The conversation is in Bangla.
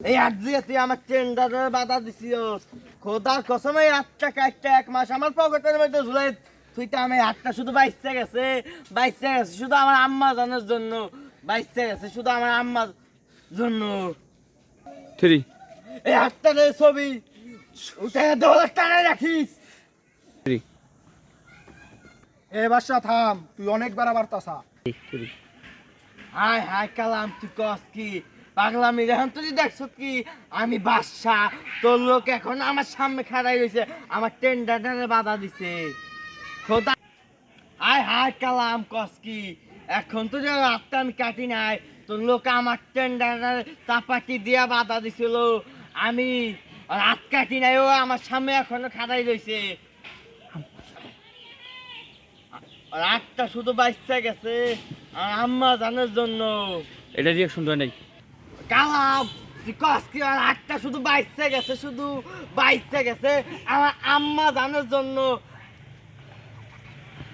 এই আট দিয়ে তুই আমার টেন্ডারে বাধা দিছিস। খোদার কসম এই 8 টাকা 1 মাস আমার পকেটের মধ্যে ঝুলাই তুই তো আমি 8টা শুধু বাইসে গেছে শুধু আমার আম্মা জানার জন্য। বাইসে গেছে শুধু আমার আম্মার জন্য। থ্রি এই 8টার ছবি উঠে 10 টাকা রাখিস। থ্রি এ বাদশা থাম, তুই অনেকবার আবার তাসা। থ্রি হাই হাই কালাম তুই কস কি পাগলামি এখন তুই দেখছ কি আমি বাদশা তোর লোক এখন আমার সামনে খাড়াই রয়েছে আমার টেন্ডারে বাধা দিছে। খোদা হাই হাই কালাম কস কি এখন তো যে রাতটা আমি কাটি নাই তোর লোক আমার টেন্ডারে চাপাটি দিয়া বাধা দিছিল আমি রাত কাটি নাই ও আমার সামনে এখনো খাড়াই রয়েছে। রাতটা শুধু বাইসা গেছে আর আম্মা জানার জন্য। এটা রিয়াকশন দেয় নাই। কালাম তুই কস কি আর 8টা শুধু বাইসে গেছে শুধু বাইসে গেছে আমার আম্মা জানার জন্য